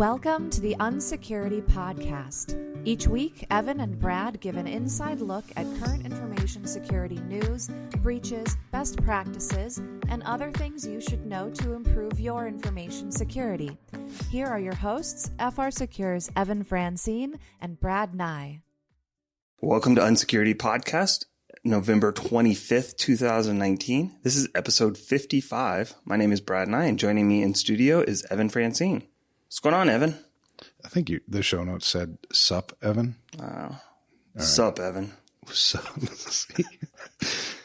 Welcome to the Unsecurity podcast. Each week, Evan and Brad give an inside look at current information security news, breaches, best practices, and other things you should know to improve your information security. Here are your hosts, FRSecure's Evan Francine and Brad Nye. Welcome to Unsecurity Podcast, November 25th, 2019. This is episode 55. My name is Brad Nye, and joining me in studio is Evan Francine. What's going on, Evan? I think the show notes said, sup, Evan. Sup, Evan. Sup.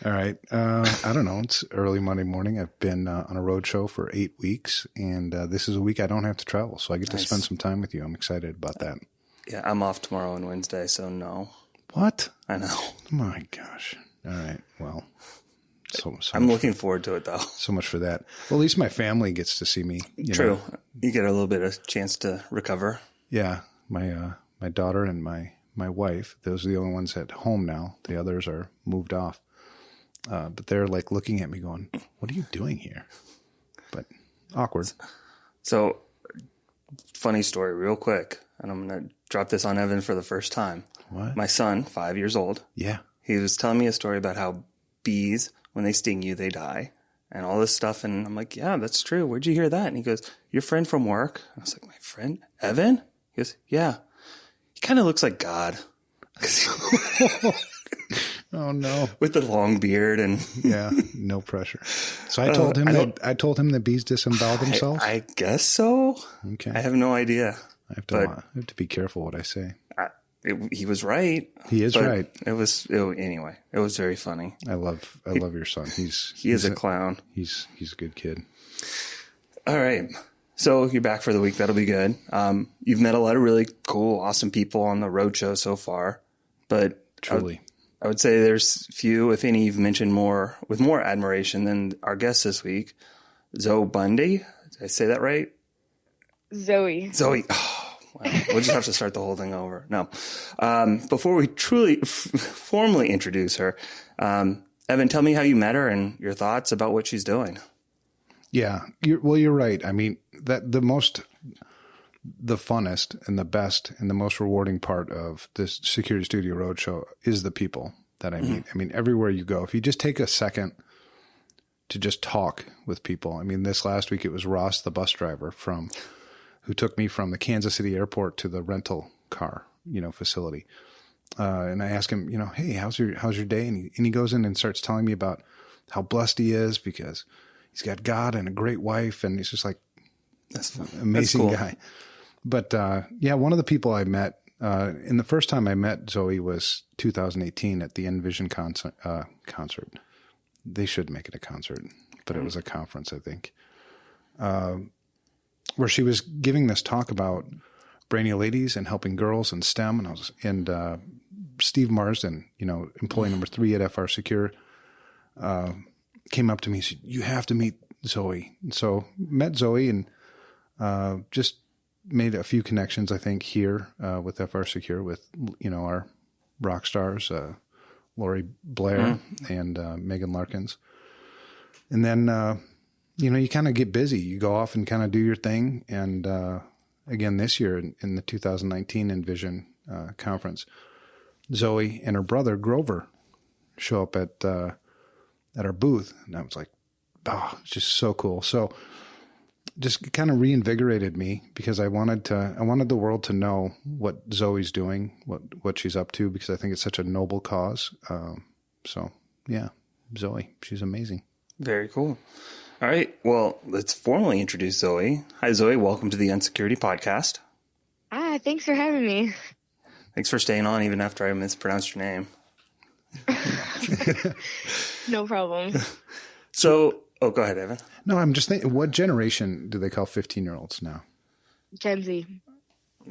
All right. I don't know. It's early Monday morning. I've been on a road show for 8 weeks, and this is a week I don't have to travel, so I get to spend some time with you. I'm excited about that. Yeah, I'm off tomorrow and Wednesday, so no. What? I know. My gosh. All right. Well, I'm looking forward to it, though. So much for that. Well, at least my family gets to see me. True. You get a little bit of chance to recover. Yeah. My daughter and my wife, those are the only ones at home now. The others are moved off. But they're like looking at me going, what are you doing here? But awkward. So, funny story real quick. And I'm going to drop this on Evan for the first time. What? My son, 5 years old. Yeah. He was telling me a story about how bees, when they sting you, they die and all this stuff. And I'm like, yeah, that's true. Where'd you hear that? And he goes, your friend from work. I was like, my friend, Evan? He goes, yeah. He kind of looks like God. Oh no. With the long beard and yeah, no pressure. So I told him that bees disembowel themselves. I guess so. Okay. I have no idea. I have to be careful what I say. He was right. He is right. Anyway, it was very funny. I love your son. He is a clown. He's a good kid. All right. So you're back for the week. That'll be good. You've met a lot of really cool, awesome people on the road show so far, but truly, I would say there's few, if any, you've mentioned more with more admiration than our guest this week, Zoe Bundy. Did I say that right? Zoe. Oh, wow. We'll just have to start the whole thing over. No. Before we truly formally introduce her, Evan, tell me how you met her and your thoughts about what she's doing. Yeah. You're right. I mean, the funnest and the best and the most rewarding part of this Security Studio Roadshow is the people that I meet. I mean, everywhere you go, if you just take a second to just talk with people. I mean, this last week it was Ross, the bus driver who took me from the Kansas City airport to the rental car, facility. And I asked him, hey, how's your day? And he goes in and starts telling me about how blessed he is because he's got God and a great wife. And he's just like, that's fun. Amazing That's cool. guy. But, one of the people I met, and the first time I met Zoe was 2018 at the Envision concert. They should make it a concert, but it was a conference, I think. Where she was giving this talk about Brainy Ladies and helping girls in STEM. And Steve Marsden, employee number 3 at FRSecure, came up to me and said, you have to meet Zoe. And so met Zoe and just made a few connections, I think, here with FRSecure with, our rock stars, Lori Blair and Megan Larkins. And then, you kind of get busy. You go off and kind of do your thing. And again, this year in the 2019 Envision conference, Zoe and her brother Grover show up at our booth. And I was like, it's just so cool. So just kind of reinvigorated me because I wanted the world to know what Zoe's doing, what she's up to, because I think it's such a noble cause. So yeah, Zoe, she's amazing. Very cool. All right. Well, let's formally introduce Zoe. Hi, Zoe. Welcome to the Unsecurity Podcast. Hi, thanks for having me. Thanks for staying on even after I mispronounced your name. No problem. So, go ahead, Evan. No, I'm just thinking, what generation do they call 15-year-olds now? Gen Z.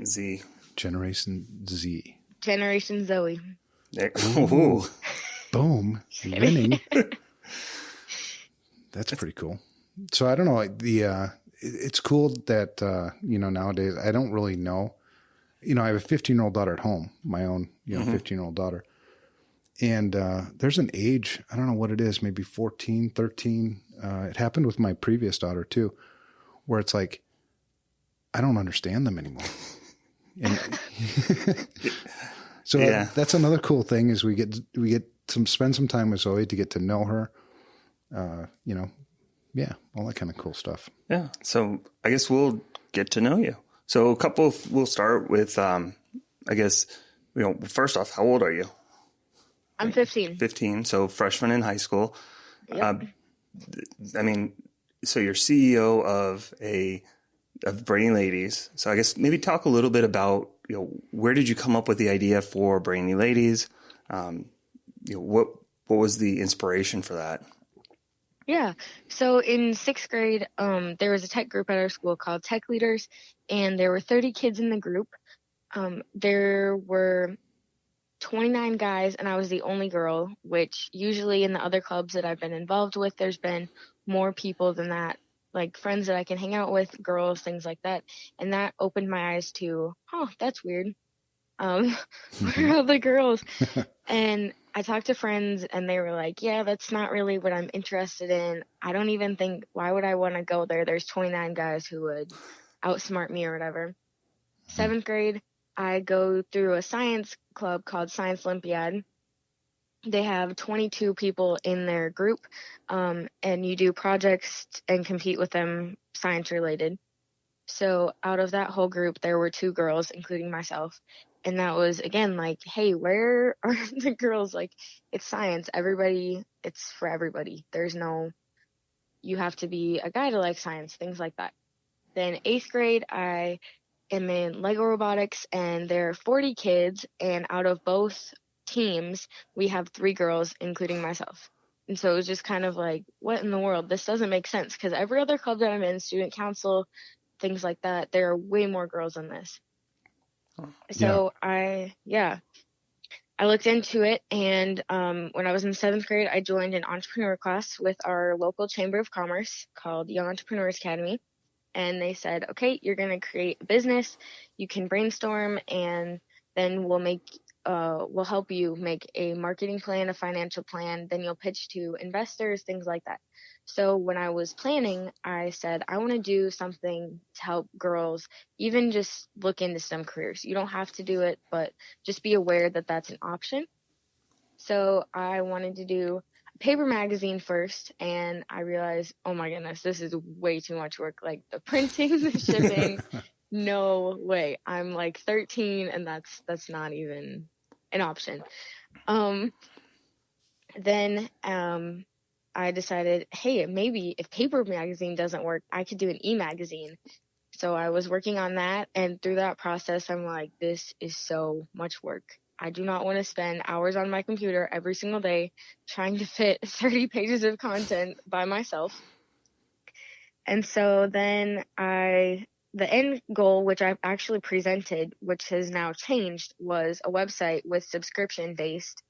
Z. Generation Z. Generation Zoe. Ooh. Boom. Winning. That's pretty cool. So I don't know. It's cool that, nowadays I don't really know. I have a 15-year-old daughter at home, my own, 15-year-old daughter. And there's an age, I don't know what it is, maybe 14, 13. It happened with my previous daughter too, where it's like, I don't understand them anymore. And so Yeah. that's another cool thing is we get spend some time with Zoe to get to know her, all that kind of cool stuff. Yeah. So I guess we'll get to know you. So we'll start with, first off, how old are you? I'm 15. 15. So freshman in high school. Yep. So you're CEO of Brainy Ladies. So I guess maybe talk a little bit about, where did you come up with the idea for Brainy Ladies? What was the inspiration for that? Yeah. So in 6th grade, there was a tech group at our school called Tech Leaders, and there were 30 kids in the group. There were 29 guys, and I was the only girl, which usually in the other clubs that I've been involved with, there's been more people than that, like friends that I can hang out with, girls, things like that. And that opened my eyes to, that's weird. Where are all the girls? And I talked to friends and they were like, yeah, that's not really what I'm interested in. I don't even think, why would I want to go there? There's 29 guys who would outsmart me or whatever. 7th grade, I go through a science club called Science Olympiad. They have 22 people in their group, and you do projects and compete with them science related. So out of that whole group, there were 2 girls, including myself. And that was, again, like, hey, where are the girls? Like, it's science. It's for everybody. You have to be a guy to like science, things like that. Then 8th grade, I am in Lego robotics, and there are 40 kids. And out of both teams, we have 3 girls, including myself. And so it was just kind of like, what in the world? This doesn't make sense, because every other club that I'm in, student council, things like that, there are way more girls than this. So I looked into it, and when I was in 7th grade, I joined an entrepreneur class with our local Chamber of Commerce called Young Entrepreneurs Academy. And they said, okay, you're going to create a business, you can brainstorm, and then we'll help you make a marketing plan, a financial plan, then you'll pitch to investors, things like that. So when I was planning, I said, I want to do something to help girls even just look into STEM careers. You don't have to do it, but just be aware that that's an option. So I wanted to do a paper magazine first, and I realized, oh my goodness, this is way too much work. Like the printing, the shipping, no way. I'm like 13, and that's not even an option. Then I decided, hey, maybe if paper magazine doesn't work, I could do an e-magazine. So I was working on that, and through that process, I'm like, this is so much work. I do not want to spend hours on my computer every single day trying to fit 30 pages of content by myself. And so then the end goal, which I've actually presented, which has now changed, was a website with subscription-based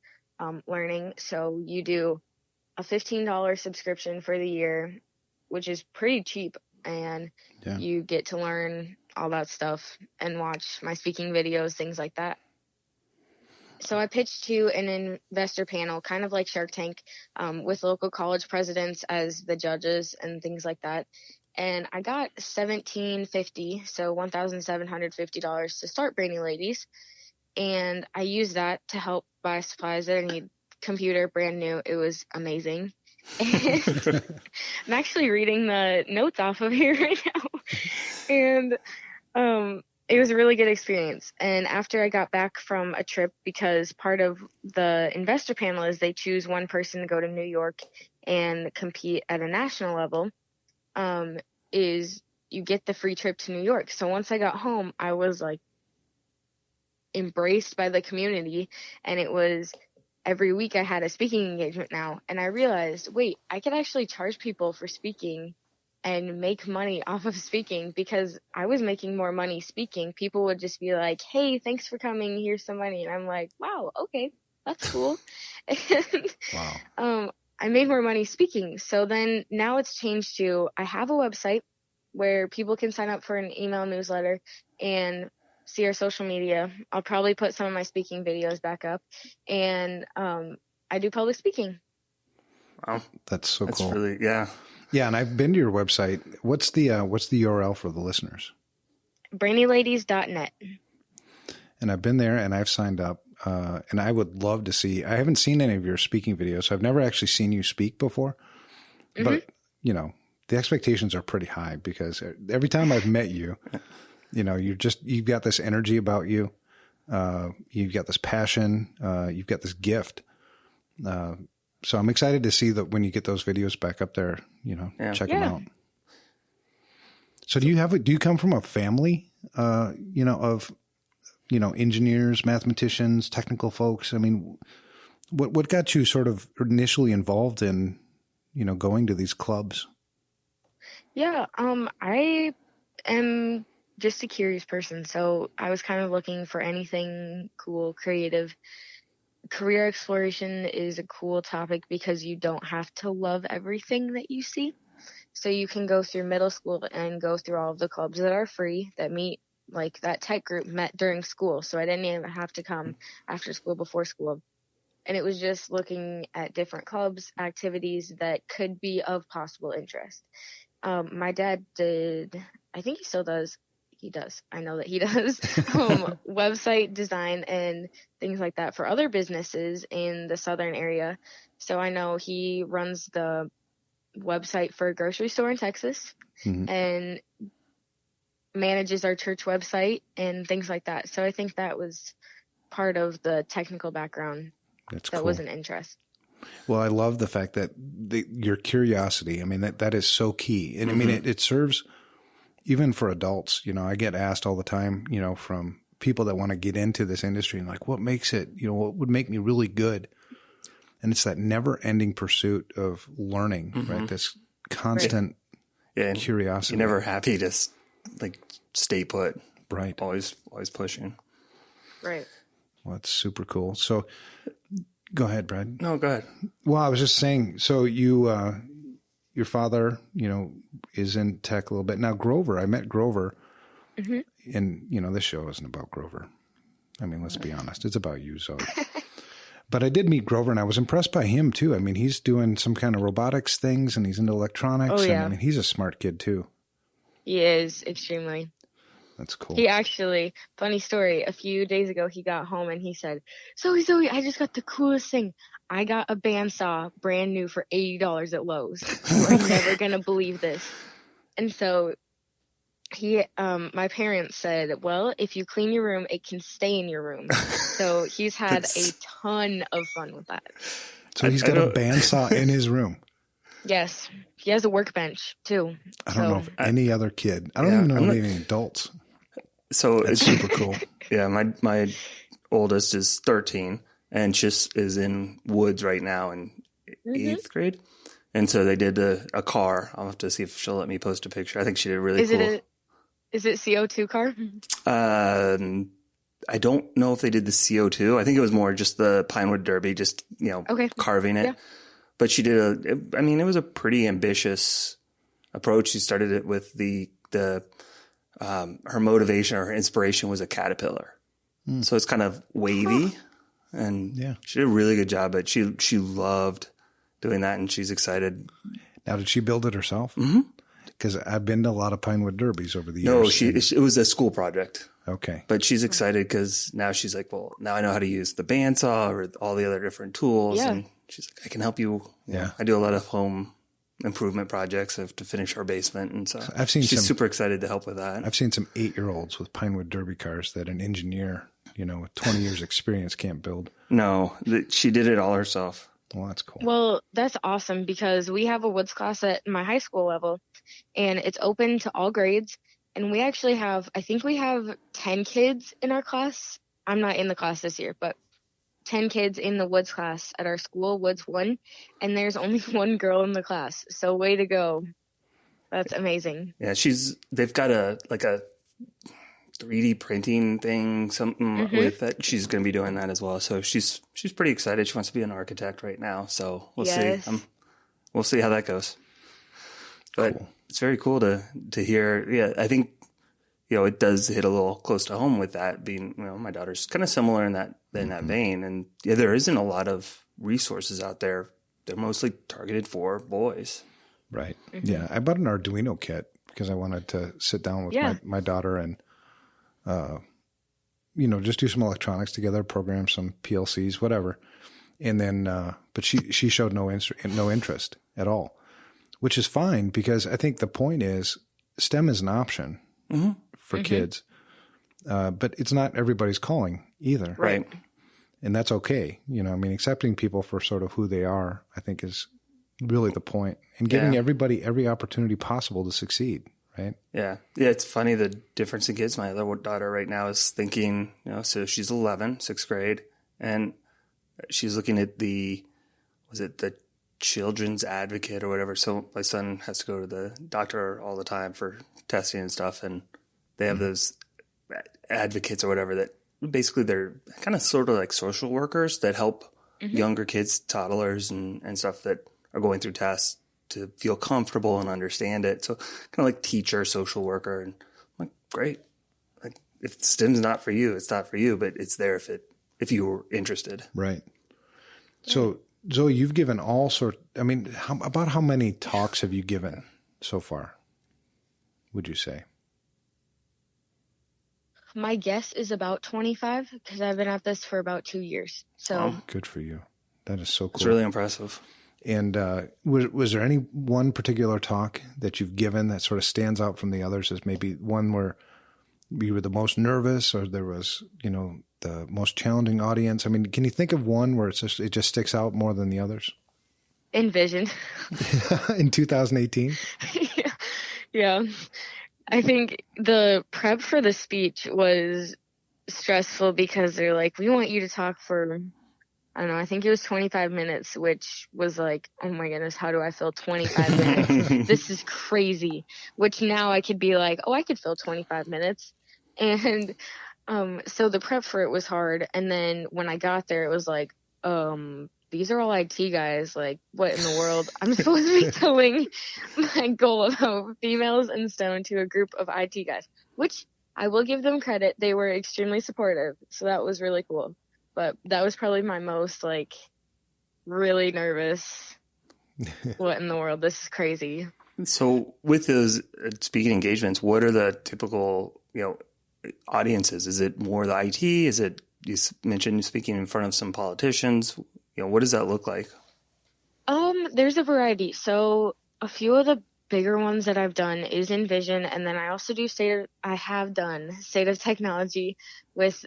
learning. So you do a $15 subscription for the year, which is pretty cheap, and you get to learn all that stuff and watch my speaking videos, things like that. So I pitched to an investor panel, kind of like Shark Tank, with local college presidents as the judges and things like that. And I got $1,750, so $1,750 to start Brainy Ladies. And I used that to help buy supplies that I need. Computer, brand new. It was amazing. And I'm actually reading the notes off of here right now. And it was a really good experience. And after I got back from a trip, because part of the investor panel is they choose one person to go to New York and compete at a national level, is you get the free trip to New York. So once I got home, I was like embraced by the community, and it was every week I had a speaking engagement now. And I realized, wait, I could actually charge people for speaking and make money off of speaking, because I was making more money speaking. People would just be like, hey, thanks for coming, here's some money. And I'm like, wow, okay, that's cool. And wow. I made more money speaking. So then now it's changed to, I have a website where people can sign up for an email newsletter and see our social media. I'll probably put some of my speaking videos back up, and I do public speaking. Wow, that's so cool. Really, yeah. And I've been to your website. What's the URL for the listeners? brainyladies.net. And I've been there and I've signed up. And I would love to see, I haven't seen any of your speaking videos, so I've never actually seen you speak before. But, you know, the expectations are pretty high because every time I've met you, you know, you've got this energy about you. You've got this passion. You've got this gift. So I'm excited to see that when you get those videos back up there, you know, check them out. So do you come from a family, you know, of, you know, engineers, mathematicians, technical folks? I mean, what got you sort of initially involved in, you know, going to these clubs? Yeah, I am just a curious person, so I was kind of looking for anything cool, creative. Career exploration is a cool topic because you don't have to love everything that you see. So you can go through middle school and go through all of the clubs that are free, that meet, like that tech group met during school. So I didn't even have to come after school, before school. And it was just looking at different clubs, activities that could be of possible interest. My dad did, I think he still does. He does. I know that he does website design and things like that for other businesses in the southern area. So I know he runs the website for a grocery store in Texas and manages our church website and things like that. So I think that was part of the technical background. That cool. Was an interest. Well, I love the fact that your curiosity, I mean, that is so key. And I mean, it serves even for adults. You know, I get asked all the time, you know, from people that want to get into this industry and like, what makes it, you know, what would make me really good? And it's that never ending pursuit of learning, right? This constant curiosity. You're never happy to like stay put. Right. Always pushing. Right. Well, that's super cool. So go ahead, Brad. No, go ahead. Well, I was just saying, so you, your father, you know, is in tech a little bit. Now, Grover, I met Grover and, you know, this show isn't about Grover. I mean, let's be honest. It's about you, Zoe. But I did meet Grover and I was impressed by him too. I mean, he's doing some kind of robotics things and he's into electronics. Oh, yeah. And I mean, he's a smart kid too. He is, extremely. That's cool. He actually, funny story, a few days ago he got home and he said, Zoe, I just got the coolest thing. I got a bandsaw brand new for $80 at Lowe's. I'm never going to believe this. And so my parents said, well, if you clean your room, it can stay in your room. So he's had a ton of fun with that. So he's got a bandsaw in his room. Yes. He has a workbench too. I don't know if any other kid, I don't even know any adults. So it's super cool. Yeah. My oldest is 13 and just is in woods right now in 8th grade. And so they did a car. I'll have to see if she'll let me post a picture. I think she did really cool. Is it CO2 car? I don't know if they did the CO2. I think it was more just the Pinewood Derby, just, you know, carving it. Yeah. But she did it was a pretty ambitious approach. She started it with her motivation or her inspiration was a caterpillar. So it's kind of wavy and she did a really good job, but she loved doing that and she's excited. Now, did she build it herself? Because I've been to a lot of Pinewood Derbies over the years. No, it was a school project. Okay. But she's excited because now she's like, well, now I know how to use the bandsaw or all the other different tools. Yeah. And she's like, I can help you. Yeah. I do a lot of home improvement projects. I have to finish our basement. And so she's super excited to help with that. I've seen some 8-year-olds with Pinewood Derby cars that an engineer, you know, with 20 years experience can't build. No, she did it all herself. Well, that's cool. Well, that's awesome because we have a woods class at my high school level and it's open to all grades. And we actually have, I think we have 10 kids in our class. I'm not in the class this year, but 10 kids in the woods class at our school, Woods 1. And there's only one girl in the class. So way to go. That's amazing. Yeah, they've got a 3D printing thing, something with that. She's going to be doing that as well. So she's pretty excited. She wants to be an architect right now. So we'll see. We'll see how that goes. But cool. It's very cool to hear. Yeah, I think, you know, it does hit a little close to home with that being, you know, my daughter's kind of similar in that vein. And yeah, there isn't a lot of resources out there. They're mostly targeted for boys. Right. Yeah. I bought an Arduino kit because I wanted to sit down with my daughter and just do some electronics together, program some PLCs, whatever. And then, but she showed no interest at all, which is fine because I think the point is STEM is an option for kids, but it's not everybody's calling either. Right. And that's okay. Accepting people for sort of who they are, I think is really the point, and giving everybody every opportunity possible to succeed. Right. Yeah. Yeah. It's funny the difference in kids. My other daughter right now is thinking, so she's 11, sixth grade, and she's looking at the Children's Advocate or whatever. So my son has to go to the doctor all the time for testing and stuff. And they have those advocates or whatever that basically they're kind of sort of like social workers that help younger kids, toddlers and stuff that are going through tests to feel comfortable and understand it. So kind of like teacher, social worker. And I'm like, great. Like if STEM's not for you, it's not for you, but it's there if you were interested. Right. So Zoe, you've given all sorts. About how many talks have you given so far, would you say? My guess is about 25 because I've been at this for about 2 years. So good for you. That is so cool. It's really impressive. And was there any one particular talk that you've given that sort of stands out from the others as maybe one where you were the most nervous, or there was, the most challenging audience? Can you think of one where it just sticks out more than the others? Envision. In 2018? Yeah. I think the prep for the speech was stressful because they're like, we want you to talk for, I don't know, I think it was 25 minutes, which was like, oh my goodness, how do I fill 25 minutes? This is crazy. Which now I could be like, oh, I could fill 25 minutes. And so the prep for it was hard. And then when I got there, it was like, these are all IT guys. Like, what in the world? I'm supposed to be telling my goal of females in STEM to a group of IT guys, which I will give them credit. They were extremely supportive. So that was really cool. But that was probably my most, really nervous. What in the world? This is crazy. So with those speaking engagements, what are the typical, audiences? Is it more the IT? Is it, you mentioned speaking in front of some politicians? What does that look like? There's a variety. So a few of the bigger ones that I've done is Envision, and then I also do State of Technology with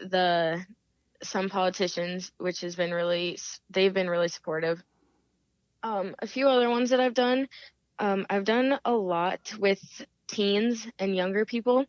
some politicians, which has been they've been really supportive. A few other ones that I've done a lot with teens and younger people.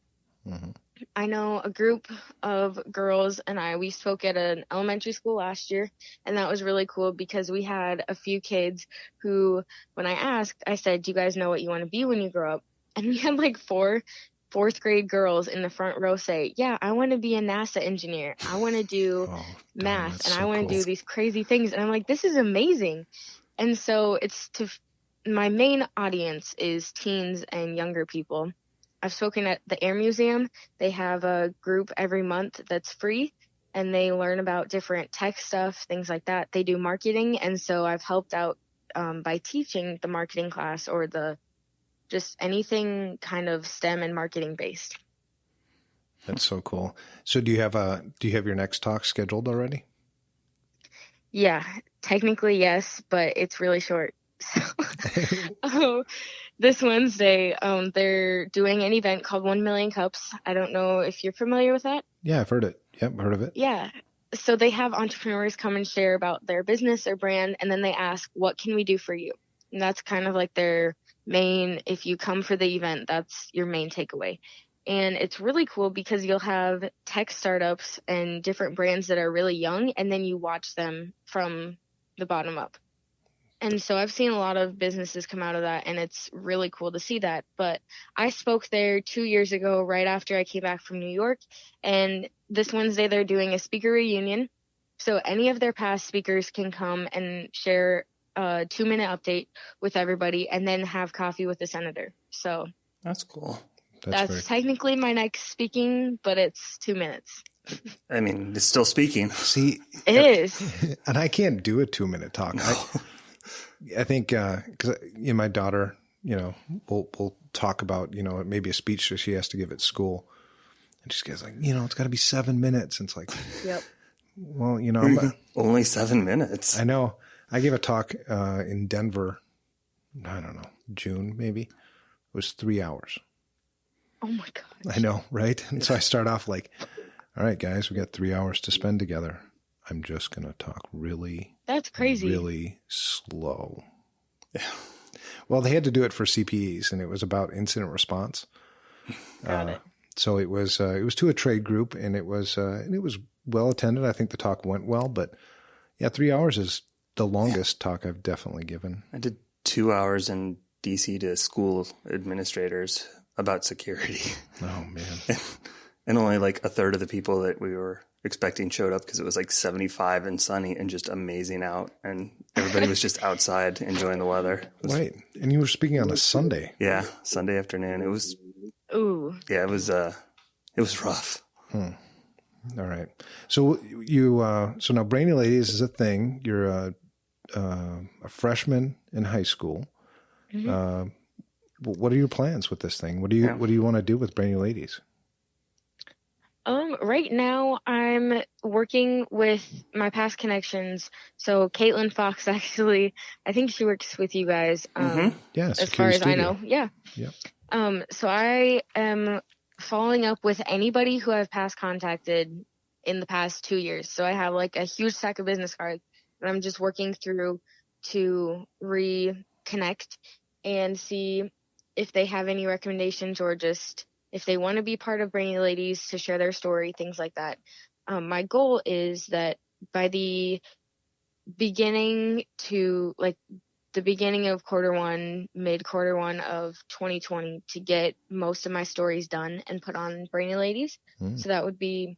Mm-hmm. I know a group of girls and we spoke at an elementary school last year, and that was really cool because we had a few kids who, when I asked, I said, do you guys know what you want to be when you grow up? And we had 4 fourth grade girls in the front row say, yeah, I want to be a NASA engineer. I want to do math, and I want to do these crazy things. And I'm like, this is amazing. And so my main audience is teens and younger people. I've spoken at the Air Museum. They have a group every month that's free, and they learn about different tech stuff, things like that. They do marketing, and so I've helped out by teaching the marketing class or just anything kind of STEM and marketing based. That's so cool. So do you have your next talk scheduled already? Yeah, technically yes, but it's really short. So this Wednesday, they're doing an event called 1 Million Cups. I don't know if you're familiar with that. Yeah, I've heard it. Yep, heard of it. Yeah. So they have entrepreneurs come and share about their business or brand, and then they ask, what can we do for you? And that's kind of like their main, if you come for the event, that's your main takeaway. And it's really cool because you'll have tech startups and different brands that are really young, and then you watch them from the bottom up. And so I've seen a lot of businesses come out of that, and it's really cool to see that. But I spoke there 2 years ago, right after I came back from New York. And this Wednesday, they're doing a speaker reunion. So any of their past speakers can come and share a 2-minute update with everybody and then have coffee with the senator. So that's cool. That's technically my next speaking, but it's 2 minutes. I mean, it's still speaking. See, it is. And I can't do a 2-minute talk. No. I think because my daughter, we'll talk about maybe a speech that she has to give at school, And she goes like, it's got to be 7 minutes. And it's like, Yep. well, I'm Only 7 minutes. I know. I gave a talk in Denver, I don't know, June maybe. It was 3 hours. Oh my gosh. I know, right? And so I start off like, all right, guys, we got 3 hours to spend together. I'm just going to talk That's crazy. really slow. Yeah. Well, they had to do it for CPEs, and it was about incident response. Got it. So it was to a trade group, and it was well attended. I think the talk went well, but yeah, 3 hours is the longest talk I've definitely given. I did 2 hours in DC to school administrators about security. Oh man. And only like a third of the people that we were expecting showed up because it was like 75 and sunny and just amazing out. And everybody was just outside enjoying the weather. Right. And you were speaking on a Sunday. Yeah. Sunday afternoon. It was, Ooh. yeah, it was rough. All right. So so now Brainy Ladies is a thing. You're a freshman in high school. Mm-hmm. What are your plans with this thing? What do you want to do with Brainy Ladies? Right now I'm working with my past connections. So Caitlin Fox, actually, I think she works with you guys. Yeah, as far as I know. Yeah. Yeah. So I am following up with anybody who I've past contacted in the past 2 years. So I have like a huge stack of business cards and I'm just working through to reconnect and see if they have any recommendations or just if they want to be part of Brainy Ladies to share their story, things like that. My goal is that by the beginning of quarter one, mid quarter one of 2020 to get most of my stories done and put on Brainy Ladies. So that would be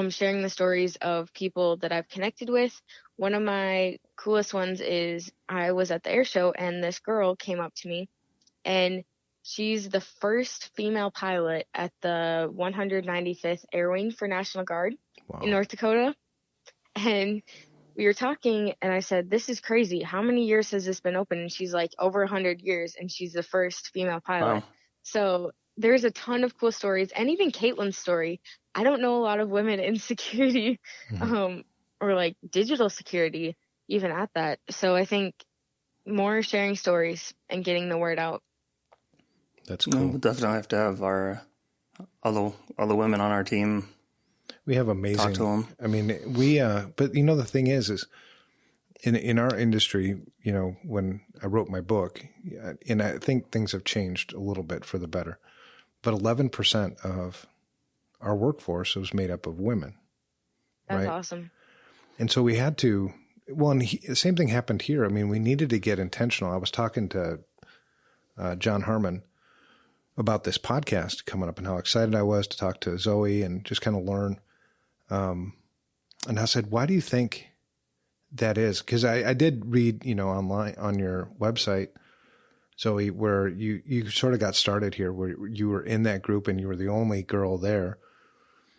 sharing the stories of people that I've connected with. One of my coolest ones is I was at the air show and this girl came up to me and she's the first female pilot at the 195th Air Wing for National Guard in North Dakota. And we were talking and I said, this is crazy. How many years has this been open? And she's like, over 100 years. And she's the first female pilot. Wow. So there's a ton of cool stories. And even Caitlin's story. I don't know a lot of women in security or like digital security, even at that. So I think more sharing stories and getting the word out. That's cool. We'll definitely have to have our all the women on our team. We have amazing. Talk to them. I mean, but the thing is in our industry, when I wrote my book, and I think things have changed a little bit for the better, but 11% of our workforce was made up of women. That's right? awesome. And so we had to. Well, and the same thing happened here. I mean, we needed to get intentional. I was talking to John Harmon about this podcast coming up and how excited I was to talk to Zoe and just kind of learn. And I said, why do you think that is? Because I did read, online on your website, Zoe, where you sort of got started here, where you were in that group and you were the only girl there.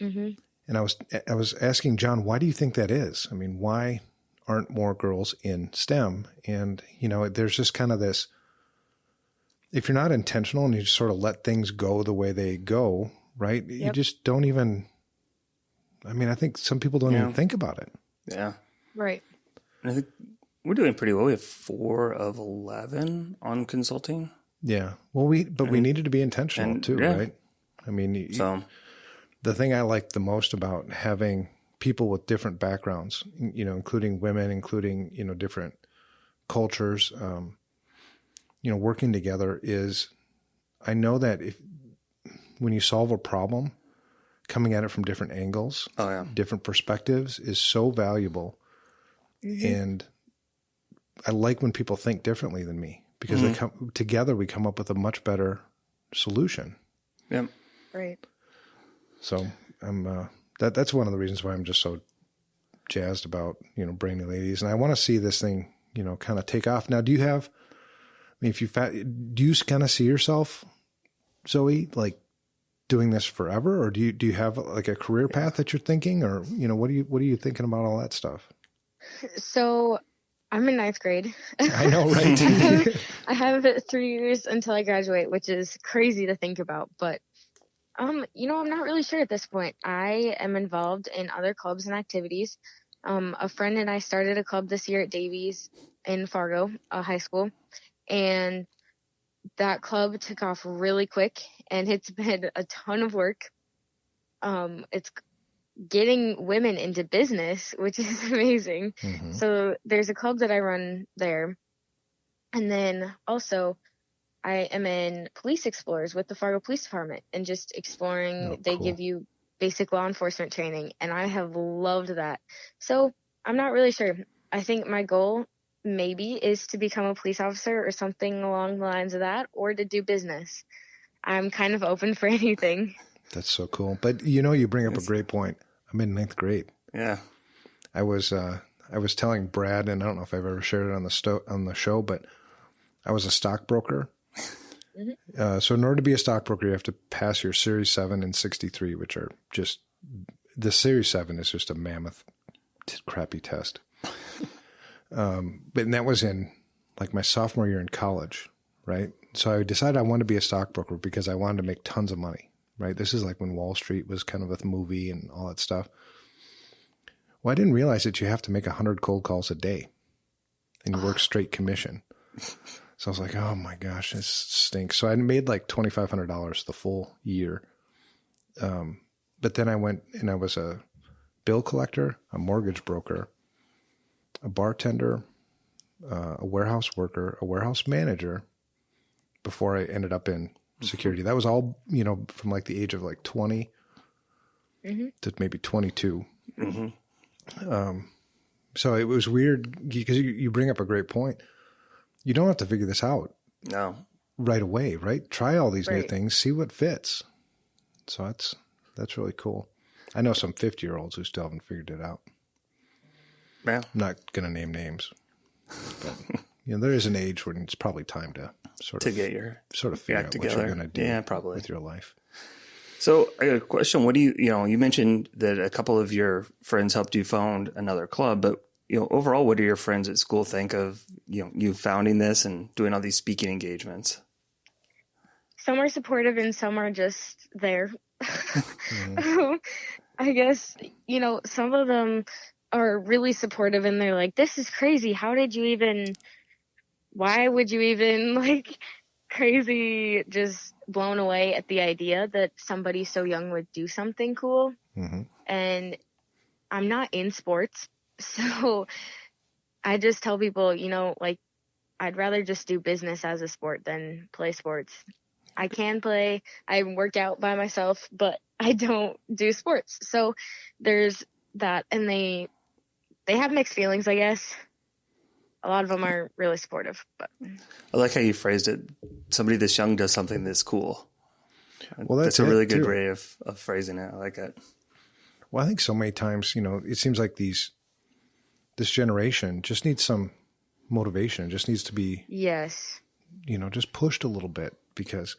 Mm-hmm. And I was asking John, why do you think that is? I mean, why aren't more girls in STEM? And, there's just kind of this, if you're not intentional and you just sort of let things go the way they go, right? Yep. You just don't even, I think some people don't even think about it. Yeah. Right. And I think we're doing pretty well. We have 4 of 11 on consulting. Yeah. Well, we needed to be intentional too, right? I mean, the thing I like the most about having people with different backgrounds, including women, including, different cultures, working together is, I know that when you solve a problem, coming at it from different angles, different perspectives is so valuable. Mm-hmm. And I like when people think differently than me because together we come up with a much better solution. Yeah. Right. So that's one of the reasons why I'm just so jazzed about, Brainy Ladies. And I want to see this thing, kind of take off. Now, do you have, do you kind of see yourself, Zoe, like doing this forever, or do you have like a career path that you're thinking, or what are you thinking about all that stuff? So I'm in 9th grade. I know, right? I have 3 years until I graduate, which is crazy to think about, but I'm not really sure at this point. I am involved in other clubs and activities. A friend and I started a club this year at Davies in Fargo, high school, and that club took off really quick, and it's been a ton of work. It's getting women into business, which is amazing. Mm-hmm. So there's a club that I run there. And then also I am in Police Explorers with the Fargo Police Department and just exploring. They give you basic law enforcement training, and I have loved that. So I'm not really sure. I think my goal maybe is to become a police officer or something along the lines of that, or to do business. I'm kind of open for anything. That's so cool. But you bring up a great point. I'm in 9th grade. Yeah. I was telling Brad, and I don't know if I've ever shared it on the show, but I was a stockbroker. Mm-hmm. So in order to be a stockbroker, you have to pass your Series 7 and 63, which are just, the Series 7 is just a mammoth crappy test. But that was in like my sophomore year in college, right? So I decided I wanted to be a stockbroker because I wanted to make tons of money, right? This is like when Wall Street was kind of a movie and all that stuff. Well, I didn't realize that you have to make 100 cold calls a day and you work straight commission. So I was like, oh my gosh, this stinks. So I made like $2,500 the full year. But then I went and I was a bill collector, a mortgage broker, a bartender, a warehouse worker, a warehouse manager before I ended up in security. That was all, from like the age of like 20 to maybe 22. Mm-hmm. So it was weird because you bring up a great point. You don't have to figure this out. No. Right away, right? Try all these new Right. things, see what fits. So that's really cool. I know some 50-year-olds who still haven't figured it out. Yeah. I'm not going to name names. But, there is an age when it's probably time to get your figure out together. what you're going to do probably. with your life. So I got a question. What do you mentioned that a couple of your friends helped you found another club, but overall, what do your friends at school think of, you founding this and doing all these speaking engagements? Some are supportive and some are just there. I guess, some of them are really supportive and they're like, this is crazy. Why would you even crazy, just blown away at the idea that somebody so young would do something cool. Mm-hmm. And I'm not in sports. So I just tell people, I'd rather just do business as a sport than play sports. I can play, I work out by myself, but I don't do sports. So there's that. And they have mixed feelings, I guess. A lot of them are really supportive. But I like how you phrased it. Somebody this young does something that's cool. Well, that's a really good too. way of phrasing it. I like it. Well, I think so many times, it seems like this generation just needs some motivation. It just needs to be, yes, just pushed a little bit, because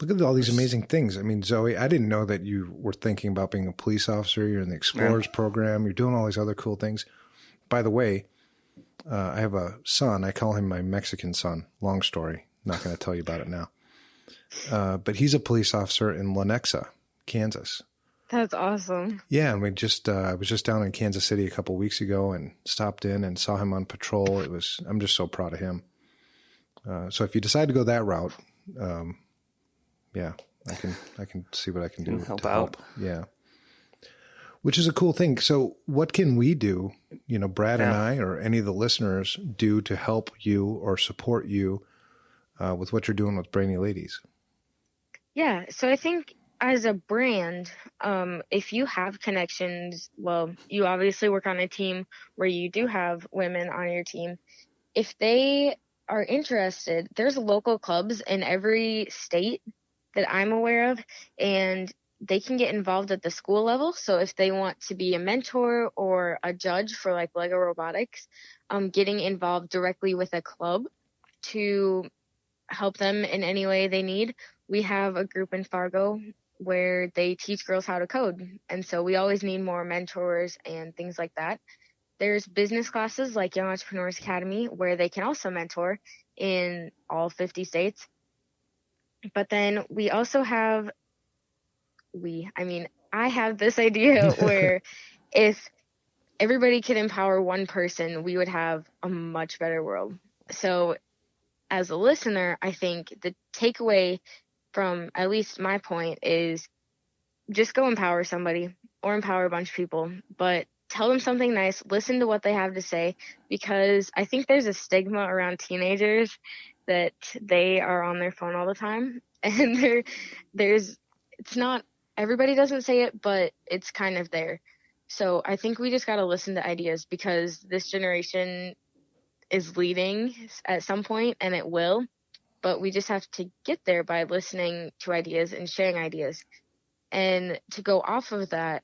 look at all these amazing things. I mean, Zoe, I didn't know that you were thinking about being a police officer. You're in the Explorers program. You're doing all these other cool things. By the way, I have a son. I call him my Mexican son. Long story. Not going to tell you about it now. But he's a police officer in Lenexa, Kansas. that's awesome. Yeah, and I was just down in Kansas City a couple weeks ago and stopped in and saw him on patrol. I'm just so proud of him. So if you decide to go that route, I can see what I can do help to out. help. Yeah. Which is a cool thing. So what can we do, Brad and I, or any of the listeners, do to help you or support you with what you're doing with Brainy Ladies? Yeah, so I think as a brand, if you have connections, well, you obviously work on a team where you do have women on your team. If they are interested, there's local clubs in every state that I'm aware of, and they can get involved at the school level. So if they want to be a mentor or a judge for Lego robotics, getting involved directly with a club to help them in any way they need. We have a group in Fargo where they teach girls how to code. And so we always need more mentors and things like that. There's business classes like Young Entrepreneurs Academy where they can also mentor in all 50 states. But then we also have I have this idea where if everybody could empower one person, we would have a much better world. So as a listener, I think the takeaway from at least my point is just go empower somebody or empower a bunch of people, but tell them something nice, listen to what they have to say, because I think there's a stigma around teenagers that they are on their phone all the time, and it's not, everybody doesn't say it, but it's kind of there. So I think we just got to listen to ideas, because this generation is leading at some point, and it will, but we just have to get there by listening to ideas and sharing ideas. And to go off of that,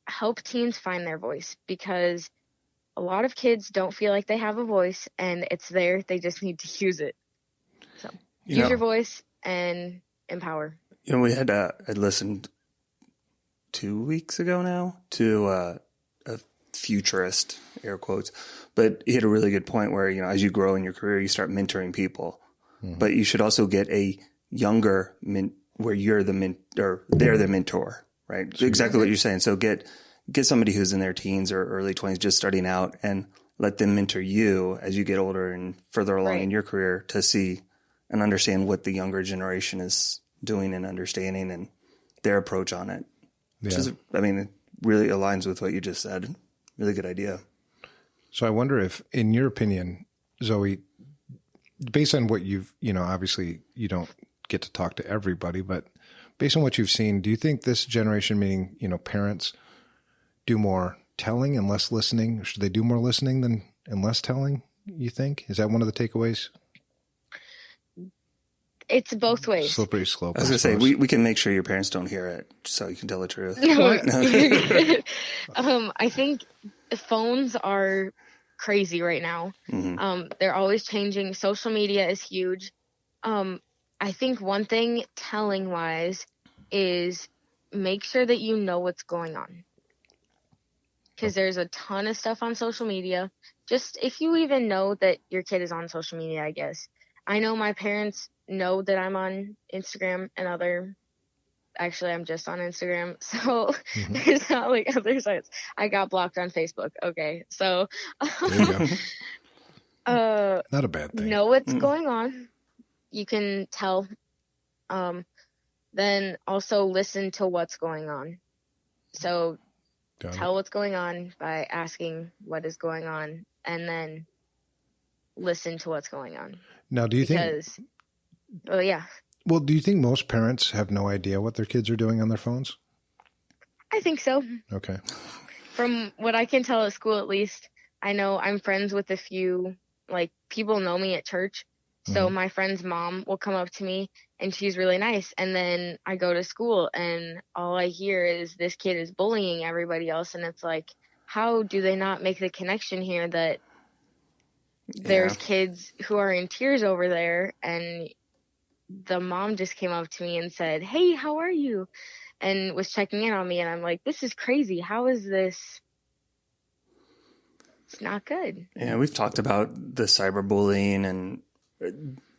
help teens find their voice, because a lot of kids don't feel like they have a voice, and it's there. They just need to use it. So use your voice and empower. We had I listened 2 weeks ago now to a futurist, air quotes, but he had a really good point where, as you grow in your career, you start mentoring people, but you should also get a younger where you're they're the mentor, right? Sure. Exactly what you're saying. So get somebody who's in their teens or early 20s just starting out, and let them mentor you as you get older and further along in your career, to see and understand what the younger generation is doing and understanding and their approach on it. Which is, it really aligns with what you just said. Really good idea. So I wonder if, in your opinion, Zoe, based on what you've, obviously you don't get to talk to everybody, but based on what you've seen, do you think this generation, meaning, parents, do more telling and less listening? Should they do more listening and less telling, you think? Is that one of the takeaways? It's both ways. Slippery slope. I was going to say, we can make sure your parents don't hear it, so you can tell the truth. I think phones are crazy right now. Mm-hmm. They're always changing. Social media is huge. I think one thing telling wise is make sure that you know what's going on. Because there's a ton of stuff on social media. Just if you even know that your kid is on social media, I guess. I know my parents know that I'm on Instagram and actually I'm just on Instagram. So there's not like other sites. I got blocked on Facebook. Okay. So there you go. Not a bad thing. Know what's going on. You can tell. Then also listen to what's going on. So tell what's going on by asking what is going on, and then listen to what's going on. Now, do you think? Oh, yeah. Well, do you think most parents have no idea what their kids are doing on their phones? I think so. Okay. From what I can tell at school, at least, I know I'm friends with a few, people know me at church. So my friend's mom will come up to me, and she's really nice. And then I go to school, and all I hear is this kid is bullying everybody else. And it's like, how do they not make the connection here that there's kids who are in tears over there, and the mom just came up to me and said, "Hey, how are you?" and was checking in on me. And I'm like, this is crazy. How is this? It's not good. Yeah, we've talked about the cyberbullying and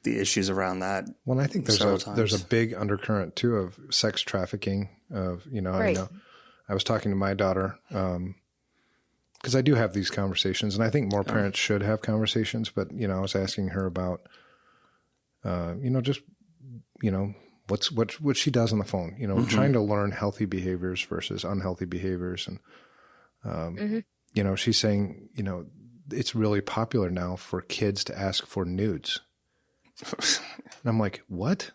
the issues around that. Well, I think there's a big undercurrent too of sex trafficking. Right. I was talking to my daughter because I do have these conversations, and I think more parents should have conversations. But I was asking her about what she does on the phone. Trying to learn healthy behaviors versus unhealthy behaviors, and she's saying it's really popular now for kids to ask for nudes. And I'm like, what?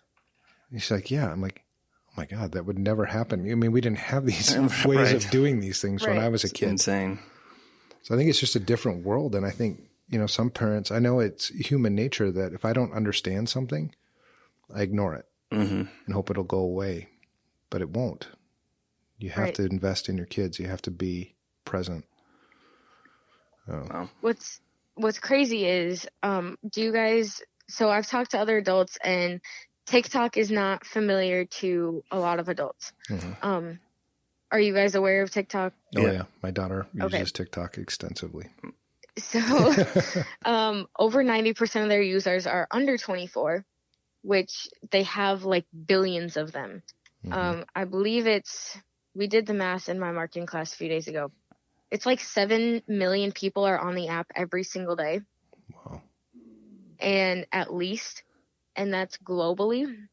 And she's like, yeah. I'm like, oh my God, that would never happen. We didn't have these ways of doing these things when I was a kid. Insane. So I think it's just a different world. And I think, some parents, I know it's human nature that if I don't understand something, I ignore it and hope it'll go away, but it won't. You have to invest in your kids. You have to be present. Wow. What's crazy is, so I've talked to other adults, and TikTok is not familiar to a lot of adults. Mm-hmm. Are you guys aware of TikTok? Oh yeah. My daughter uses TikTok extensively. So, over 90% of their users are under 24, which they have billions of them. I believe we did the math in my marketing class a few days ago. It's like 7 million people are on the app every single day. Wow. And that's globally.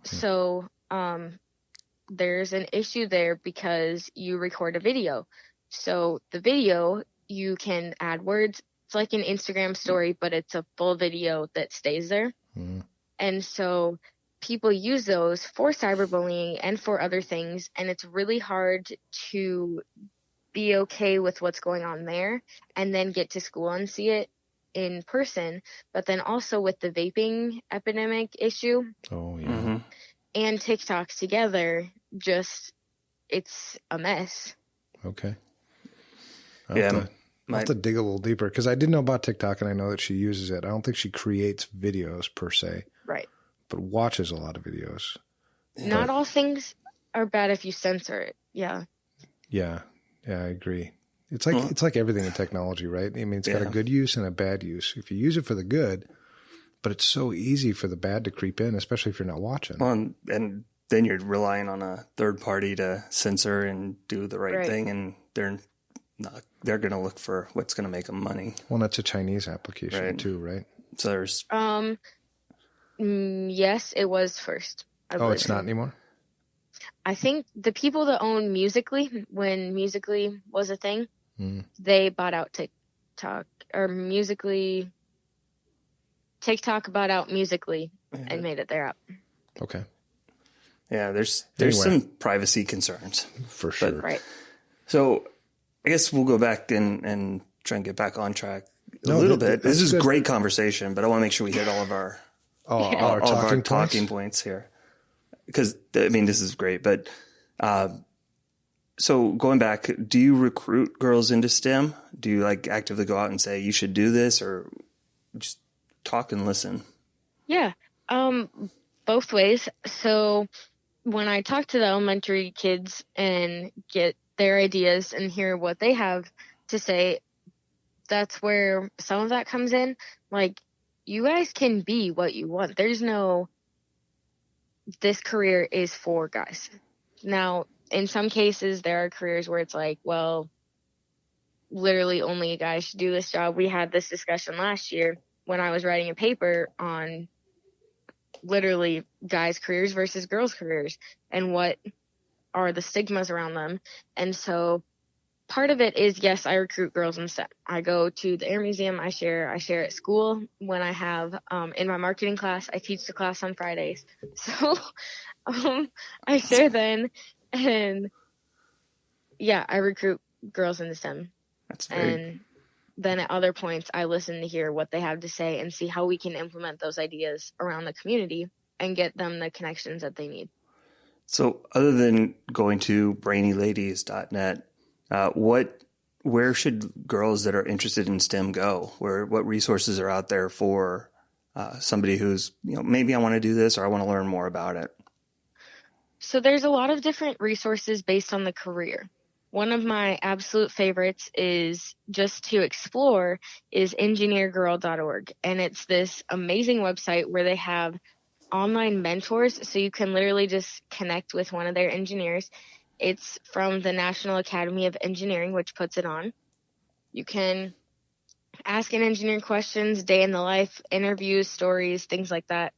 So, there's an issue there because you record a video. So the video, you can add words. It's like an Instagram story, but it's a full video that stays there. And so people use those for cyberbullying and for other things. And it's really hard to be okay with what's going on there and then get to school and see it in person. But then also with the vaping epidemic issue. Oh, yeah. And TikTok together, it's a mess. Okay. I'll have to dig a little deeper because I did know about TikTok and I know that she uses it. I don't think she creates videos per se. Right. But watches a lot of videos. Not all things are bad if you censor it. Yeah. Yeah. Yeah, I agree. It's like everything in technology, right? I mean, it's got a good use and a bad use. If you use it for the good, but it's so easy for the bad to creep in, especially if you're not watching. Well, and then you're relying on a third party to censor and do the right thing, and they're going to look for what's going to make them money. Well, that's a Chinese application too, right? So there's yes, it was first. It's not anymore? I think the people that own Musical.ly, when Musical.ly was a thing, they bought out TikTok, or Musical.ly. TikTok bought out Musical.ly and made it their app. Okay. Yeah, there's some privacy concerns. For sure. Right. So I guess we'll go back and try and get back on track a little bit. This is great conversation, but I want to make sure we hit all of our talking points here. Because, I mean, this is great. But so going back, do you recruit girls into STEM? Do you actively go out and say you should do this, or just talk and listen? Yeah, both ways. So when I talk to the elementary kids and get their ideas and hear what they have to say, that's where some of that comes in. Like, you guys can be what you want. There's no, this career is for guys. Now, in some cases, there are careers where it's like, well, literally only a guy should do this job. We had this discussion last year when I was writing a paper on literally guys' careers versus girls' careers and what are the stigmas around them. And so part of it is, yes, I recruit girls in STEM. I go to the Air Museum. I share at school when I have, in my marketing class, I teach the class on Fridays. So I share then, and yeah, I recruit girls in STEM. That's very... And then at other points, I listen to hear what they have to say and see how we can implement those ideas around the community and get them the connections that they need. So other than going to brainyladies.net, where should girls that are interested in STEM go? What resources are out there for somebody who's, maybe I want to do this or I want to learn more about it? So there's a lot of different resources based on the career. One of my absolute favorites is just to explore is engineergirl.org. And it's this amazing website where they have online mentors. So you can literally just connect with one of their engineers. It's from the National Academy of Engineering, which puts it on. You can ask an engineer questions, day in the life, interviews, stories, things like that.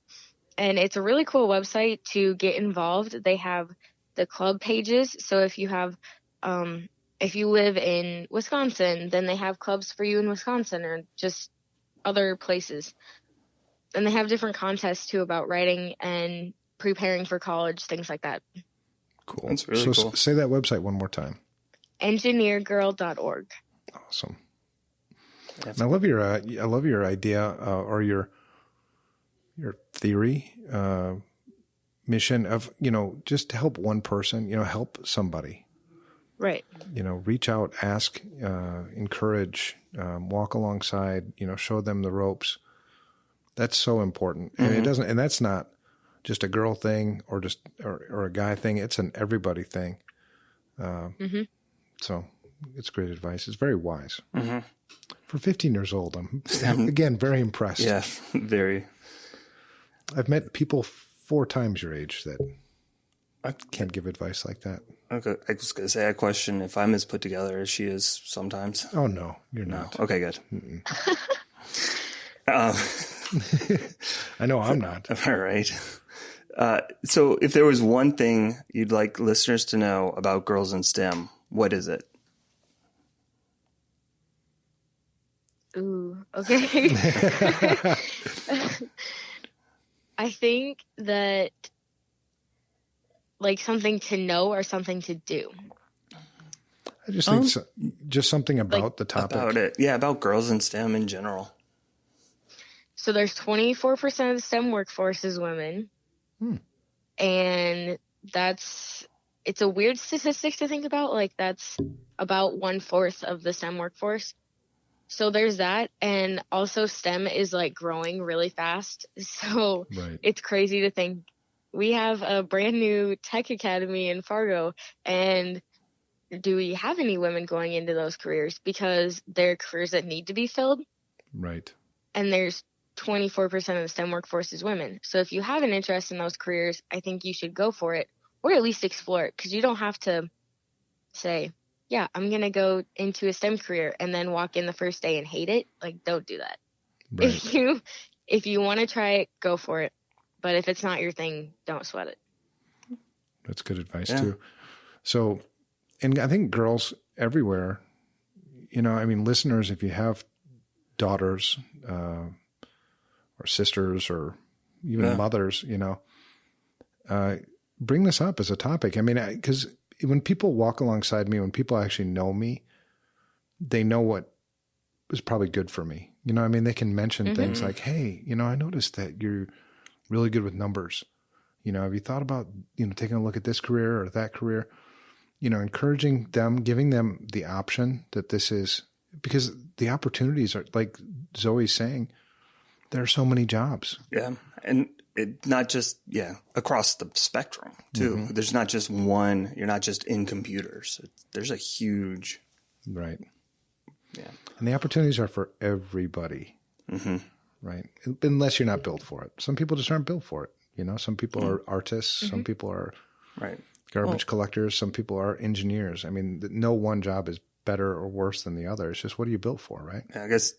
And it's a really cool website to get involved. They have the club pages. So if you have, if you live in Wisconsin, then they have clubs for you in Wisconsin or just other places. And they have different contests too about writing and preparing for college, things like that. Cool. That's really cool. Say that website one more time. Engineergirl.org. Awesome. And I love your idea or your theory, mission of, just to help one person, help somebody. Right. Reach out, ask, encourage, walk alongside, show them the ropes. That's so important. Mm-hmm. And that's not just a girl thing or a guy thing. It's an everybody thing. So it's great advice. It's very wise. Mm-hmm. For 15 years old, I'm again very impressed. Yeah, very. I've met people 4 times your age that I can't give advice like that. Okay, I was going to say, I question if I'm as put together as she is sometimes. Oh, no, you're No. not. Okay, good. I know I'm not. All right. So if there was one thing you'd like listeners to know about girls in STEM, what is it? Ooh, okay. I think that like something to know or something to do. I just think just something about like, the topic. About it. Yeah, about girls in STEM in general. So there's 24% of the STEM workforce is women. And it's a weird statistic to think about. Like that's about 1/4 of the STEM workforce. So there's that. And also STEM is like growing really fast. So It's crazy to think we have a brand new tech academy in Fargo. And do we have any women going into those careers? Because they're careers that need to be filled. Right. And there's 24% of the STEM workforce is women. So if you have an interest in those careers, I think you should go for it or at least explore it, because you don't have to say, yeah, I'm going to go into a STEM career and then walk in the first day and hate it. Like, don't do that. Right. If you want to try it, go for it. But if it's not your thing, don't sweat it. That's good advice too. So, and I think girls everywhere, listeners, if you have daughters, or sisters or even mothers, bring this up as a topic. I mean, because when people walk alongside me, when people actually know me, they know what is probably good for me. They can mention things like, hey, I noticed that you're really good with numbers. Have you thought about, taking a look at this career or that career? Encouraging them, giving them the option that this is, because the opportunities are, like Zoe's saying, there are so many jobs. Yeah. And it not just, across the spectrum too. There's not just one, you're not just in computers. There's a huge. Right. Yeah. And the opportunities are for everybody. Right. Unless you're not built for it. Some people just aren't built for it. Some people are artists. Some people are garbage collectors. Some people are engineers. I mean, no one job is better or worse than the other. It's just, what are you built for? Right. Yeah, I guess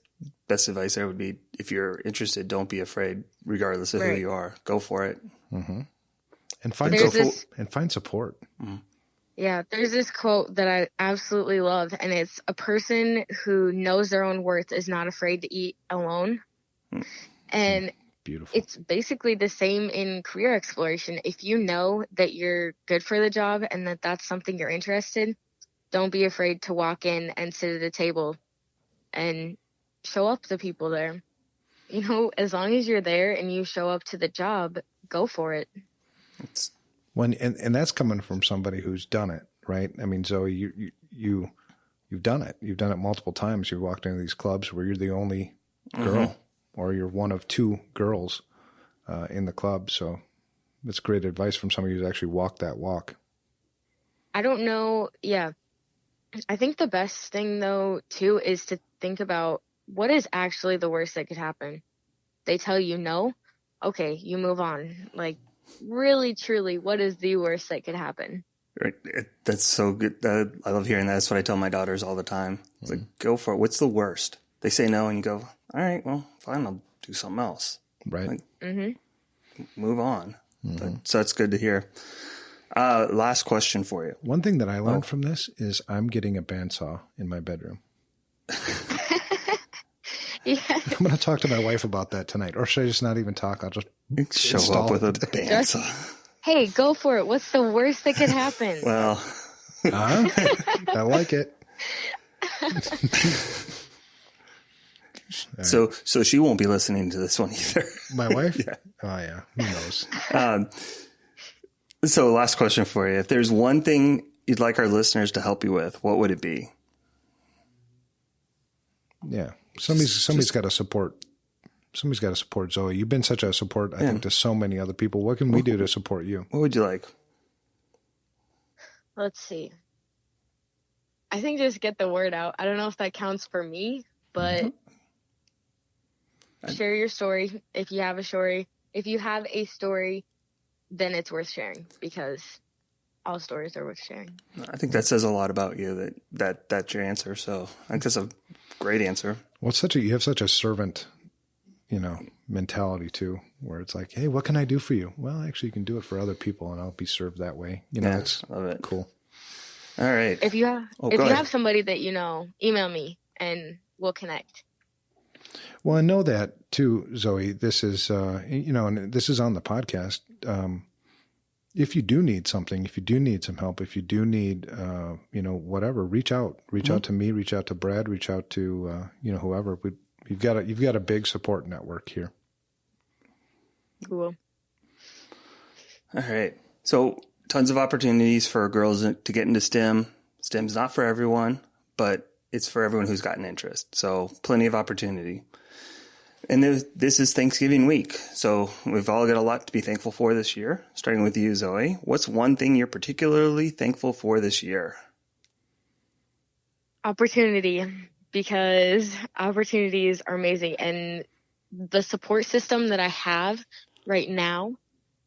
best advice there would be, if you're interested, don't be afraid, regardless of who you are. Go for it. And find support. Yeah, there's this quote that I absolutely love, and it's a person who knows their own worth is not afraid to eat alone. And beautiful. It's basically the same in career exploration. If you know that you're good for the job and that that's something you're interested in, don't be afraid to walk in and sit at a table and show up to people there. As long as you're there and you show up to the job, go for it. And that's coming from somebody who's done it, right? I mean, Zoe, you've done it. You've done it multiple times. You've walked into these clubs where you're the only girl, or you're one of two girls in the club. So that's great advice from somebody who's actually walked that walk. I don't know. Yeah. I think the best thing, though, too, is to think about what is actually the worst that could happen. They tell you no. Okay, you move on. Like, really, truly, what is the worst that could happen? Right. That's so good. I love hearing that. That's what I tell my daughters all the time. It's like, go for it. What's the worst? They say no, and you go, all right, well, fine, I'll do something else. Right. Like, move on. So that's good to hear. Last question for you. One thing that I learned from this is I'm getting a bandsaw in my bedroom. Yeah. I'm going to talk to my wife about that tonight. Or should I just not even talk? I'll just show up with a bandsaw. Hey, go for it. What's the worst that could happen? Well, I like it. So she won't be listening to this one either. My wife? Yeah. Oh, yeah. Who knows? So last question for you. If there's one thing you'd like our listeners to help you with, what would it be? Yeah. Somebody's got to support. Somebody's got to support Zoe. You've been such a support, I think, to so many other people. What can we do to support you? What would you like? Let's see. I think just get the word out. I don't know if that counts for me, but share your story if you have a story. If you have a story, then it's worth sharing, because all stories are worth sharing. I think that says a lot about you, that's your answer. So I think that's a great answer. Well, you have such a servant, mentality too, where it's like, hey, what can I do for you? Well, actually, you can do it for other people, and I'll be served that way. It's love it. Cool. All right. If you have somebody that email me and we'll connect. Well, I know that too, Zoe. This is, and this is on the podcast. If you do need something, if you do need some help, if you do need, whatever, reach out to me, reach out to Brad, reach out to, whoever. You've got a big support network here. Cool. All right. So tons of opportunities for girls to get into STEM. STEM's not for everyone, but it's for everyone who's got an interest. So plenty of opportunity. And this is Thanksgiving week. So we've all got a lot to be thankful for this year. Starting with you, Zoe. What's one thing you're particularly thankful for this year? Opportunity, because opportunities are amazing. And the support system that I have right now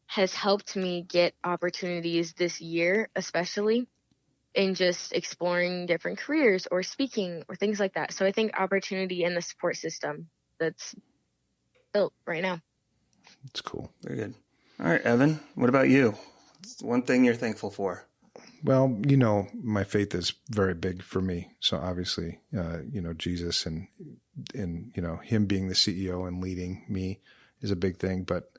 has helped me get opportunities this year, especially in just exploring different careers or speaking or things like that. So I think opportunity and the support system that's built right now. It's cool. Very good. All right, Evan, what about you? What's one thing you're thankful for? Well, my faith is very big for me. So obviously, Jesus and him being the CEO and leading me is a big thing. But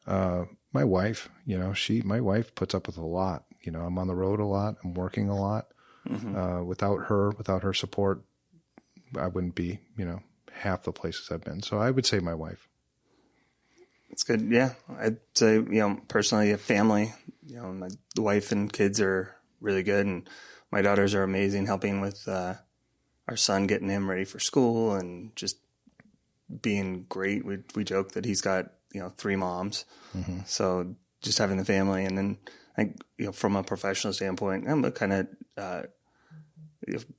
my wife, my wife puts up with a lot. I'm on the road a lot. I'm working a lot. Mm-hmm. Without her support, I wouldn't be, half the places I've been. So I would say my wife. That's good. Yeah. I'd say, personally, a family, my wife and kids are really good. And my daughters are amazing, helping with our son, getting him ready for school and just being great. We joke that he's got, 3 moms. Mm-hmm. So just having the family. And then I think, from a professional standpoint, I'm kind of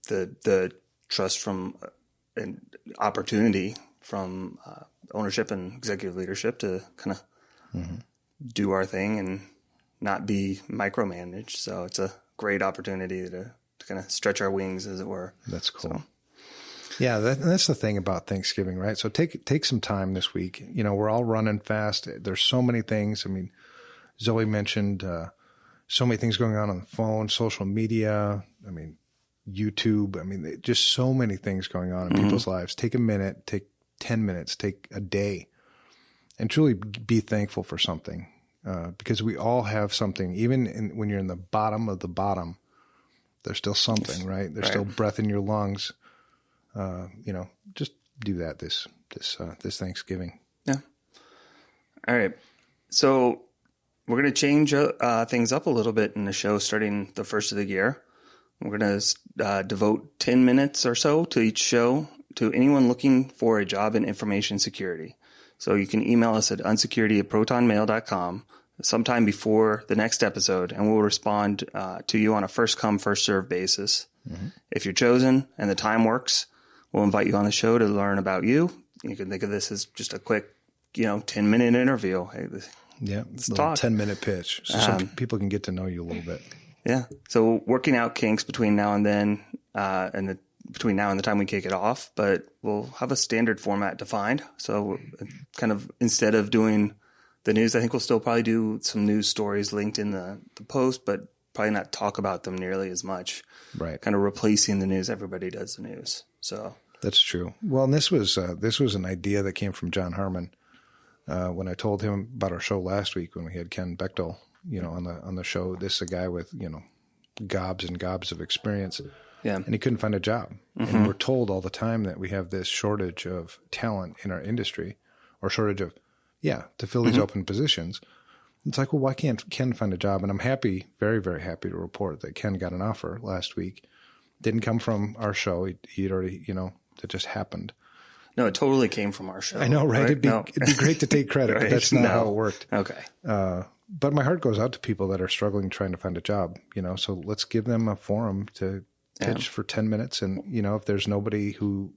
the trust from an opportunity from ownership and executive leadership to kind of do our thing and not be micromanaged. So it's a great opportunity to kind of stretch our wings, as it were. That's cool. So. Yeah, that's the thing about Thanksgiving, right? So take some time this week. We're all running fast. There's so many things. I mean, Zoe mentioned so many things going on the phone, social media. I mean, YouTube. I mean, just so many things going on in people's lives. Take a minute, take 10 minutes, take a day, and truly be thankful for something, because we all have something. Even when you're in the bottom of the bottom, there's still something, right? There's still breath in your lungs. Just do that this Thanksgiving. Yeah. All right. So we're going to change things up a little bit in the show starting the first of the year. We're going to devote 10 minutes or so to each show to anyone looking for a job in information security. So you can email us at unsecurity@protonmail.com sometime before the next episode, and we'll respond to you on a first-come, first-served basis. Mm-hmm. If you're chosen and the time works, we'll invite you on the show to learn about you. You can think of this as just a quick, 10-minute interview. Hey, let's talk. 10-minute pitch, so people can get to know you a little bit. Yeah. So working out kinks between now and then, between now and the time we kick it off, but we'll have a standard format defined. So kind of instead of doing the news, I think we'll still probably do some news stories linked in the post, but probably not talk about them nearly as much. Right. Kind of replacing the news. Everybody does the news. So that's true. Well, and this was an idea that came from John Harmon when I told him about our show last week when we had Ken Bechtel, on the show. This is a guy with gobs and gobs of experience. Yeah. And he couldn't find a job. Mm-hmm. And we're told all the time that we have this shortage of talent in our industry, or shortage of, to fill these open positions. It's like, well, why can't Ken find a job? And I'm happy, very, very happy to report that Ken got an offer last week. Didn't come from our show. He'd already, that just happened. No, it totally came from our show. I know, right? It'd be great to take credit, but that's not how it worked. Okay. But my heart goes out to people that are struggling trying to find a job, so let's give them a forum to pitch for 10 minutes. And, if there's nobody who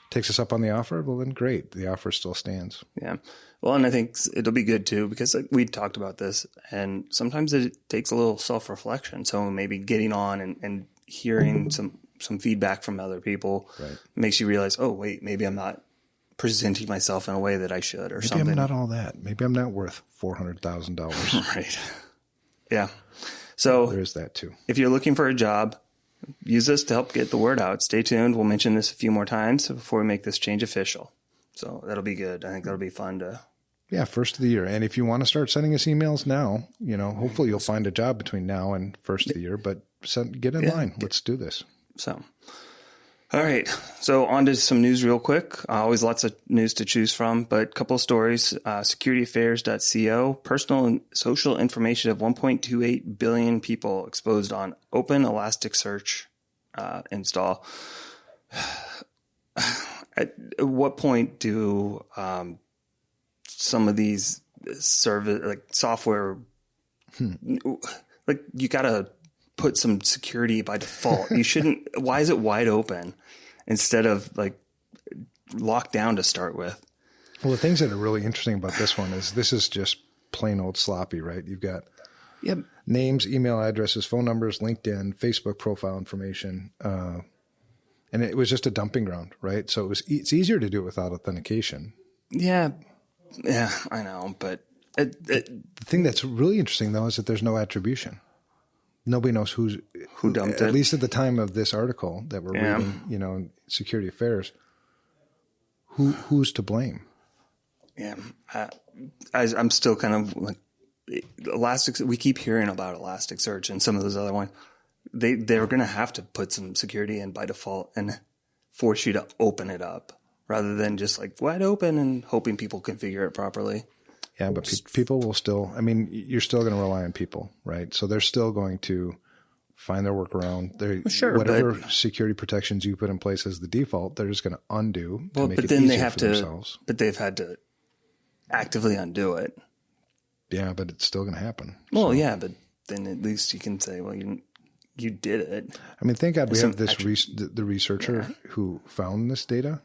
takes us up on the offer, well, then great. The offer still stands. Yeah. Well, and I think it'll be good too, because we talked about this, and sometimes it takes a little self-reflection. So maybe getting on and hearing some feedback from other people makes you realize, oh, wait, maybe I'm not presenting myself in a way that I should, or something. Maybe I'm not all that. Maybe I'm not worth $400,000. Right. Yeah. So there's that too. If you're looking for a job, use this to help get the word out. Stay tuned. We'll mention this a few more times before we make this change official. So that'll be good. I think that'll be fun to. Yeah, first of the year. And if you want to start sending us emails now, hopefully you'll find a job between now and first of the year, but get in line. Let's do this. So, all right. So on to some news real quick. Always lots of news to choose from, but a couple of stories. Securityaffairs.co, personal and social information of 1.28 billion people exposed on open Elasticsearch install. At what point do some of these software, you got to put some security by default? You shouldn't. Why is it wide open instead of locked down to start with? Well, the things that are really interesting about this one is this is just plain old sloppy, right? You've got names, email addresses, phone numbers, LinkedIn, Facebook profile information, and it was just a dumping ground, right? So it's easier to do it without authentication. Yeah, I know. But the thing that's really interesting, though, is that there's no attribution. Nobody knows who dumped it. At least at the time of this article that we're reading, in Security Affairs, who's to blame? Yeah, I'm still kind of Elastic. We keep hearing about Elasticsearch and some of those other ones. They're going to have to put some security in by default and force you to open it up rather than just wide open and hoping people configure it properly. Yeah, but people will still, you're still going to rely on people, right? So they're still going to find their workaround. Whatever security protections you put in place as the default, they're just going to undo to make it easier for themselves. But they've had to actively undo it. Yeah, but it's still going to happen. Well, yeah, but then at least you can say, well, you did it. Thank God we have the researcher who found this data.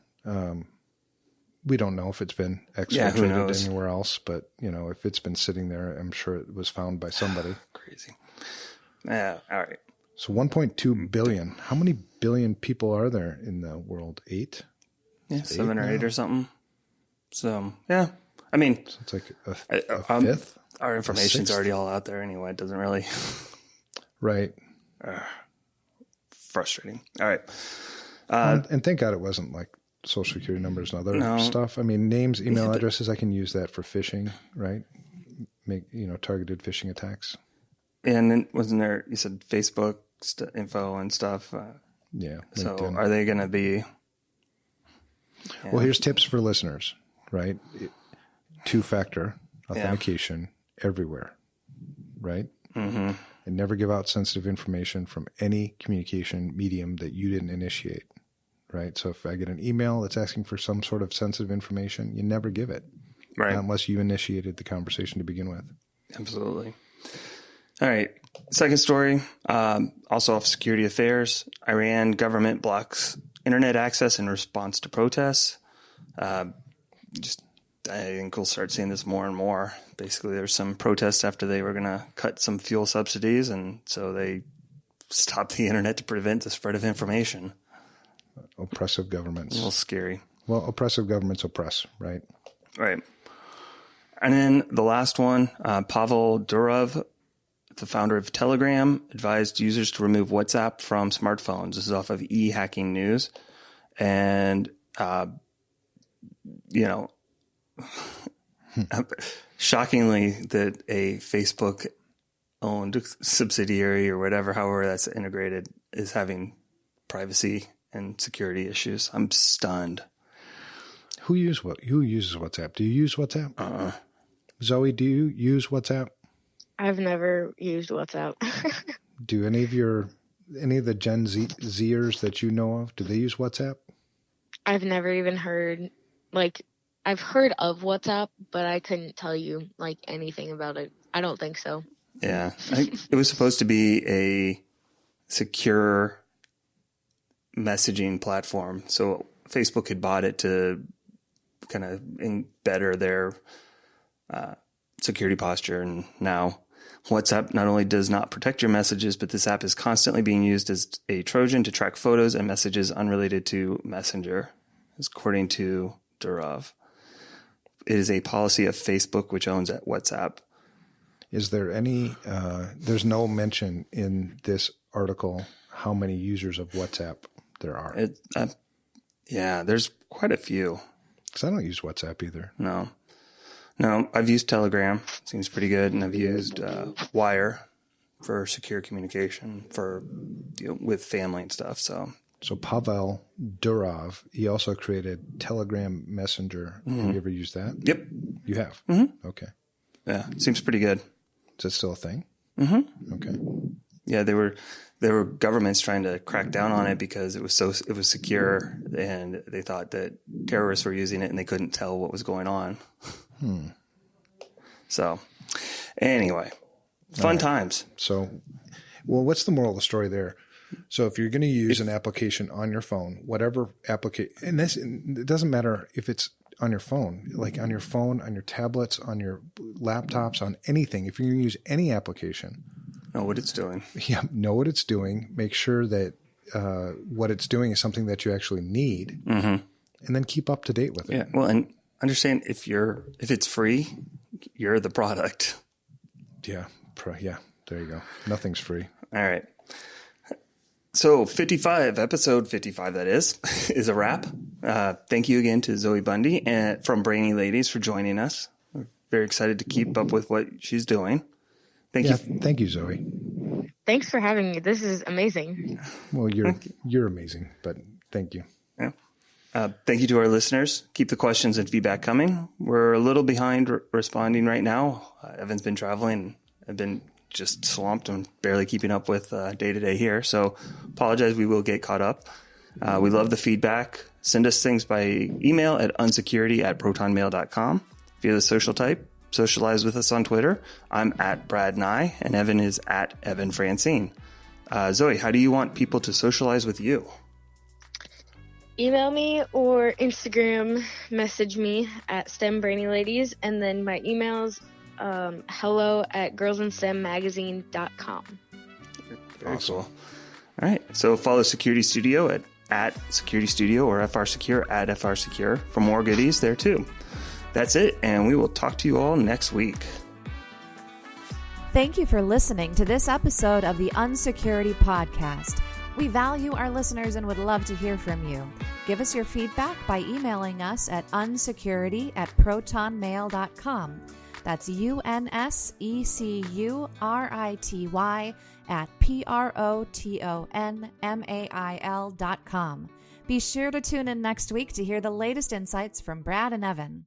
We don't know if it's been exfiltrated anywhere else, but if it's been sitting there, I'm sure it was found by somebody. Crazy. Yeah. All right. So 1.2 billion. How many billion people are there in the world? 8? Yeah, 7 or 8 or something. So yeah, so it's like a fifth. Our information's already all out there anyway. It doesn't really. Right. Frustrating. All right. And thank God it wasn't like social security numbers and other stuff. Names, email addresses, I can use that for phishing, right? Make, targeted phishing attacks. And then wasn't there, you said Facebook info and stuff? Yeah. So LinkedIn. Are they going to be? Yeah. Well, here's tips for listeners, right? 2-factor authentication everywhere, right? Mm-hmm. And never give out sensitive information from any communication medium that you didn't initiate, right? So if I get an email that's asking for some sort of sensitive information, you never give it, right? Unless you initiated the conversation to begin with. Absolutely. All right. Second story, also off Security Affairs. Iran government blocks internet access in response to protests. I think we'll start seeing this more and more. Basically, there's some protests after they were going to cut some fuel subsidies, and so they stopped the internet to prevent the spread of information. Oppressive governments. A little scary. Well, oppressive governments oppress, right? Right. And then the last one, Pavel Durov, the founder of Telegram, advised users to remove WhatsApp from smartphones. This is off of e-hacking news. And, shockingly that a Facebook-owned subsidiary or whatever, however that's integrated, is having privacy and security issues. I'm stunned. Who uses WhatsApp? Do you use WhatsApp? Zoe, do you use WhatsApp? I've never used WhatsApp. Do any of the Gen Zers that you know of, do they use WhatsApp? I've never even heard, I've heard of WhatsApp, but I couldn't tell you anything about it. I don't think so. Yeah. It was supposed to be a secure messaging platform. So Facebook had bought it to kind of better their security posture. And now WhatsApp not only does not protect your messages, but this app is constantly being used as a Trojan to track photos and messages unrelated to Messenger, according to Durov. It is a policy of Facebook, which owns WhatsApp. Is there any, there's no mention in this article how many users of WhatsApp there are? Yeah, there's quite a few. Because I don't use WhatsApp either. No, I've used Telegram. Seems pretty good. And I've used Wire for secure communication with family and stuff. So Pavel Durov, he also created Telegram Messenger. Have you ever used that? Yep. You have? Mm-hmm. Okay. Yeah, seems pretty good. Is it still a thing? Mm-hmm. Okay. Yeah, there were governments trying to crack down on it because it was secure, and they thought that terrorists were using it and they couldn't tell what was going on. So, anyway, fun times. So, what's the moral of the story there? So, if you're going to use an application on your phone, whatever application, and it doesn't matter if it's on your phone, like on your phone, on your tablets, on your laptops, on anything. If you're going to use any application, know what it's doing. Yeah, know what it's doing. Make sure that what it's doing is something that you actually need, and then keep up to date with it. Yeah, well, and understand if it's free, you're the product. Yeah, there you go. Nothing's free. All right. So episode 55, that is a wrap. Thank you again to Zoe Bundy from Brainy Ladies for joining us. We're very excited to keep up with what she's doing. Thank you. Thank you, Zoe. Thanks for having me. This is amazing. Well, you're amazing, but thank you. Yeah. Thank you to our listeners. Keep the questions and feedback coming. We're a little behind responding right now. Evan's been traveling. I've been just swamped and barely keeping up with day-to-day here. So apologize. We will get caught up. We love the feedback. Send us things by email at unsecurity@protonmail.com. If you're the social type, socialize with us on Twitter. I'm at Brad Nye, and Evan is at Evan Francine. Zoe, how do you want people to socialize with you? Email me or Instagram message me at STEM Brainy Ladies, and then my email's hello@girlsinstem.com. Very cool. All right. So follow Security Studio at Security Studio or FRSecure at FRSecure for more goodies there too. That's it, and we will talk to you all next week. Thank you for listening to this episode of the Unsecurity Podcast. We value our listeners and would love to hear from you. Give us your feedback by emailing us at unsecurity@protonmail.com. That's unsecurity@protonmail.com. Be sure to tune in next week to hear the latest insights from Brad and Evan.